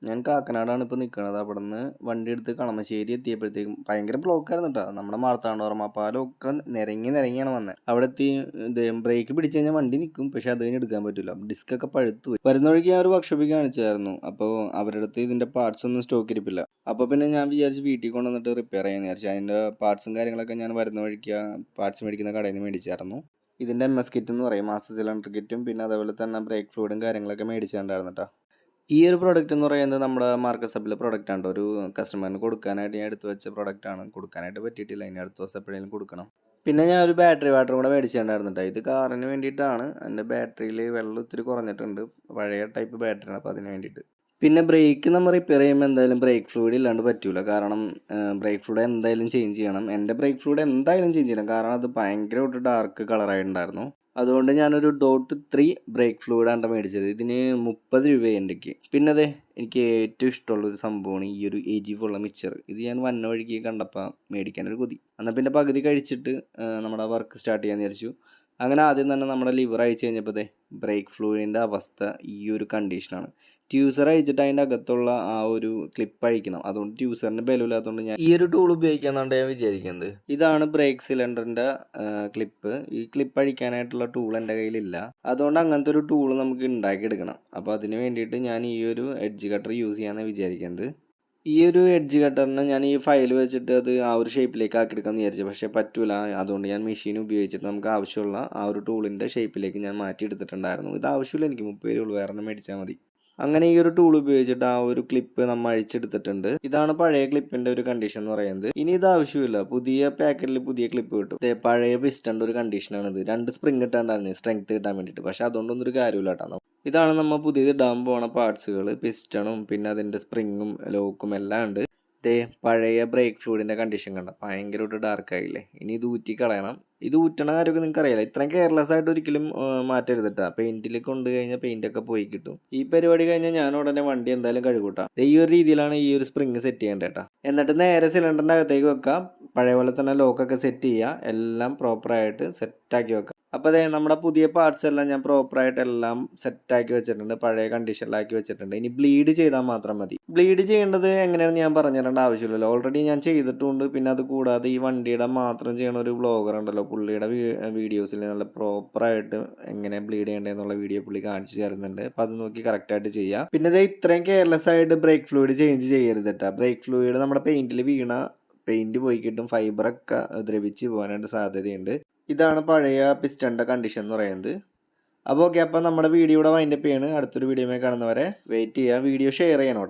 ഞാൻ കാക്കനാടാണ് ഇപ്പോൾ നിൽക്കുന്നത്. അവിടുന്ന് വണ്ടി എടുത്ത് കളമശ്ശേരി എത്തിയപ്പോഴത്തേക്കും ഭയങ്കര ബ്ലോക്കായിരുന്നു കേട്ടോ. നമ്മുടെ മാർത്താണ്ഡവർമ്മ പാലമൊക്കെ നിരങ്ങിയാണ് വന്നത്. അവിടെ എത്തി ബ്രേക്ക് പിടിച്ച് കഴിഞ്ഞാൽ വണ്ടി നിൽക്കും, പക്ഷെ അത് കഴിഞ്ഞ് എടുക്കാൻ പറ്റില്ല. ഡിസ്കൊക്കെ പഴുത്തു പോയി. വരുന്ന വഴിക്ക് ഞാൻ ഒരു വർക്ക്ഷോപ്പിൽ കാണിച്ചായിരുന്നു. അപ്പോൾ അവരുടെ അടുത്ത് ഇതിൻ്റെ പാർട്സ് ഒന്നും സ്റ്റോക്ക് ഇരിപ്പില്ല. അപ്പോൾ പിന്നെ ഞാൻ വിചാരിച്ച് വീട്ടിൽ കൊണ്ടുവന്നിട്ട് റിപ്പയർ ചെയ്യാമെന്ന് വിചാരിച്ചു. അതിൻ്റെ പാർട്സും കാര്യങ്ങളൊക്കെ ഞാൻ വരുന്ന വഴിക്ക് പാർട്സ് മേടിക്കുന്ന കടയിൽ നിന്ന് മേടിച്ചായിരുന്നു. ഇതിൻ്റെ MS കിറ്റ് എന്ന് പറയും, മാസ്റ്റർ സിലിണ്ടർ കിറ്റും പിന്നെ അതേപോലെ തന്നെ ബ്രേക്ക് ഫ്ലൂയിഡും കാര്യങ്ങളൊക്കെ മേടിച്ചിട്ടുണ്ടായിരുന്നു കേട്ടോ. ഈ ഒരു പ്രോഡക്റ്റ് എന്ന് പറയുന്നത് നമ്മുടെ മാർക്കസ് ഹബിലെ പ്രോഡക്റ്റ് ആണ്. ഒരു കസ്റ്റമറിന് കൊടുക്കാനായിട്ട് ഞാൻ എടുത്ത് വെച്ച പ്രോഡക്റ്റ് ആണ്. കൊടുക്കാനായിട്ട് പറ്റിയിട്ടില്ല, ഇനി അടുത്ത ദിവസം എപ്പോഴെങ്കിലും കൊടുക്കണം. പിന്നെ ഞാൻ ഒരു ബാറ്ററി വാട്ടർ കൂടെ മേടിച്ചിട്ടുണ്ടായിരുന്നു കേട്ടോ. ഇത് കാറിന് വേണ്ടിയിട്ടാണ്. എൻ്റെ ബാറ്ററിയിൽ വെള്ളം ഇത്തിരി കുറഞ്ഞിട്ടുണ്ട്, പഴയ ടൈപ്പ് ബാറ്ററിയാണ്, അപ്പോൾ അതിന് വേണ്ടിയിട്ട്. പിന്നെ ബ്രേക്ക് നമ്മൾ റിപ്പയർ ചെയ്യുമ്പോൾ എന്തായാലും ബ്രേക്ക് ഫ്ലൂയിഡ് ഇല്ലാണ്ട് പറ്റില്ല. കാരണം ബ്രേക്ക് ഫ്ലൂയിഡ് എന്തായാലും ചേഞ്ച് ചെയ്യണം. എൻ്റെ ബ്രേക്ക് ഫ്ലൂയിഡ് എന്തായാലും ചേഞ്ച് ചെയ്യണം, കാരണം അത് ഭയങ്കരമായിട്ട് ഡാർക്ക് കളറായിട്ടുണ്ടായിരുന്നു. അതുകൊണ്ട് ഞാനൊരു .3 ബ്രേക്ക് ഫ്ലൂയിഡാണ് മേടിച്ചത്. ഇതിന് 30 രൂപയായി എൻ്റെക്ക്. പിന്നെ അതെ, എനിക്ക് ഏറ്റവും ഇഷ്ടമുള്ളൊരു സംഭവമാണ് ഈ ഒരു എരിവുള്ള മിക്സർ. ഇത് ഞാൻ വന്ന വഴിക്ക് കണ്ടപ്പോൾ മേടിക്കാനൊരു കൊതി. എന്നാൽ പിന്നെ പകുതി കഴിച്ചിട്ട് നമ്മുടെ വർക്ക് സ്റ്റാർട്ട് ചെയ്യാൻ വിചാരിച്ചു. അങ്ങനെ ആദ്യം തന്നെ നമ്മുടെ ലിവർ അയച്ചു കഴിഞ്ഞപ്പോൾ ബ്രേക്ക് ഫ്ലൂയിഡിൻ്റെ അവസ്ഥ ഈ ഒരു കണ്ടീഷനാണ്. ട്യൂസർ അയച്ചിട്ട് അതിൻ്റെ അകത്തുള്ള ആ ഒരു ക്ലിപ്പ് അഴിക്കണം. അതുകൊണ്ട് ട്യൂസറിൻ്റെ ബലമില്ലാത്തതുകൊണ്ട് ഞാൻ ഈ ഒരു ടൂൾ ഉപയോഗിക്കാമെന്നാണ് ഞാൻ വിചാരിക്കുന്നത്. ഇതാണ് ബ്രേക്ക് സിലിണ്ടറിൻ്റെ ക്ലിപ്പ്. ഈ ക്ലിപ്പ് അഴിക്കാനായിട്ടുള്ള ടൂൾ എൻ്റെ കയ്യിലില്ല. അതുകൊണ്ട് അങ്ങനത്തെ ഒരു ടൂൾ നമുക്ക് ഉണ്ടാക്കിയെടുക്കണം. അപ്പോൾ അതിന് വേണ്ടിയിട്ട് ഞാൻ ഈ ഒരു എഡ്ജ് കട്ടർ യൂസ് ചെയ്യാമെന്നാണ് വിചാരിക്കുന്നത്. ഈ ഒരു എഡ്ജ് കട്ടറിന് ഞാൻ ഈ ഫയൽ വെച്ചിട്ട് അത് ആ ഒരു ഷേപ്പിലേക്ക് ആക്കിയെടുക്കാമെന്ന് വിചാരിച്ചു, പക്ഷേ പറ്റൂല. അതുകൊണ്ട് ഞാൻ മെഷീൻ ഉപയോഗിച്ചിട്ട് നമുക്ക് ആവശ്യമുള്ള ആ ഒരു ടൂളിൻ്റെ ഷേപ്പിലേക്ക് ഞാൻ മാറ്റിയെടുത്തിട്ടുണ്ടായിരുന്നു. ഇത് ആവശ്യമില്ല, എനിക്ക് 30 രൂപ വേറെ മേടിച്ചാൽ മതി. അങ്ങനെ ഈ ഒരു ടൂൾ ഉപയോഗിച്ചിട്ട് ആ ഒരു ക്ലിപ്പ് നമ്മൾ അഴിച്ചെടുത്തിട്ടുണ്ട്. ഇതാണ് പഴയ ക്ലിപ്പിന്റെ ഒരു കണ്ടീഷൻ എന്ന് പറയുന്നത്. ഇനി ഇത് ആവശ്യമില്ല, പുതിയ പാക്കറ്റിൽ പുതിയ ക്ലിപ്പ് കിട്ടും. പഴയ പിസ്റ്റന്റെ ഒരു കണ്ടീഷനാണ് ഇത്. 2 സ്പ്രിങ് ഇട്ടാണ്ടായിരുന്നു സ്ട്രെങ്ത് കിട്ടാൻ വേണ്ടിയിട്ട്, പക്ഷെ അതുകൊണ്ടൊന്നും ഒരു കാര്യമില്ല കേട്ടോ. ഇതാണ് നമ്മൾ പുതിയത് ഇടാൻ പോണ പാർട്സുകൾ. പിസ്റ്റണും പിന്നെ അതിൻ്റെ സ്പ്രിങ്ങും ലോക്കും എല്ലാം ഉണ്ട്. പഴയ ബ്രേക്ക് ഫ്ലൂയിഡിൻ്റെ കണ്ടീഷൻ കണ്ട ഭയങ്കരമായിട്ട് ഡാർക്കായില്ലേ. ഇനി ഇത് ഊറ്റി കളയണം. ഇത് ഊറ്റണ കാര്യമൊക്കെ നിങ്ങൾക്ക് അറിയില്ല. ഇത്രയും കെയർലെസ് ആയിട്ട് ഒരിക്കലും മാറ്റരുതിട്ടാ. പെയിന്റിൽ കൊണ്ട് കഴിഞ്ഞാൽ പെയിൻ്റൊക്കെ പോയി കിട്ടും. ഈ പരിപാടി കഴിഞ്ഞാൽ ഞാൻ ഉടനെ വണ്ടി എന്തായാലും കഴുകൂട്ടാം. ഈ ഒരു രീതിയിലാണ് ഈ ഒരു സ്പ്രിങ് സെറ്റ് ചെയ്യേണ്ടത് കേട്ടോ. എന്നിട്ട് നേരെ സിലിണ്ടറിൻ്റെ അകത്തേക്ക് വെക്കാം. പഴയ പോലെ തന്നെ ലോക്കൊക്കെ സെറ്റ് ചെയ്യുക. എല്ലാം പ്രോപ്പറായിട്ട് സെറ്റാക്കി വെക്കാം. അപ്പോൾ നമ്മുടെ പുതിയ പാർട്സ് എല്ലാം ഞാൻ പ്രോപ്പറായിട്ട് എല്ലാം സെറ്റാക്കി വെച്ചിട്ടുണ്ട്, പഴയ കണ്ടീഷനിലാക്കി വെച്ചിട്ടുണ്ട്. ഇനി ബ്ലീഡ് ചെയ്താൽ മാത്രം മതി. ബ്ലീഡ് ചെയ്യേണ്ടത് എങ്ങനെയാണെന്ന് ഞാൻ പറഞ്ഞു തരേണ്ട ആവശ്യമില്ലല്ലോ, ഓൾറെഡി ഞാൻ ചെയ്തിട്ടുണ്ട്. പിന്നെ അത് കൂടാതെ ഈ വണ്ടിയുടെ മാത്രം ചെയ്യണ ഒരു വ്ളോഗർ ഉണ്ടല്ലോ, പുള്ളിയുടെ വീഡിയോസിൽ നല്ല പ്രോപ്പറായിട്ട് എങ്ങനെ ബ്ലീഡ് ചെയ്യേണ്ടതെന്നുള്ള വീഡിയോ പുള്ളി കാണിച്ചു തരുന്നുണ്ട്. അപ്പോൾ അത് നോക്കി കറക്റ്റായിട്ട് ചെയ്യാം. പിന്നെ ഇത്രയും കെയർലെസ് ആയിട്ട് ബ്രേക്ക് ഫ്ലൂയിഡ് ചേഞ്ച് ചെയ്യരുത് കേട്ടോ. ബ്രേക്ക് ഫ്ലൂയിഡ് നമ്മുടെ പെയിന്റിൽ വീണ പെയിന്റ് പോയി കിട്ടും, ഫൈബറൊക്കെ ദ്രവിച്ച് പോകാനായിട്ട് സാധ്യതയുണ്ട്. ഇതാണ് പഴയ പിസ്റ്റന്റെ കണ്ടീഷൻ എന്ന് പറയുന്നത്. അപ്പോൾ ഓക്കെ, അപ്പോൾ നമ്മുടെ വീഡിയോ ഇവിടെ വൈൻഡപ്പ് ചെയ്യാണ്. അടുത്തൊരു വീഡിയോയിൽ കാണുന്നവരെ വെയിറ്റ് ചെയ്യുക. വീഡിയോ ഷെയർ ചെയ്യണം.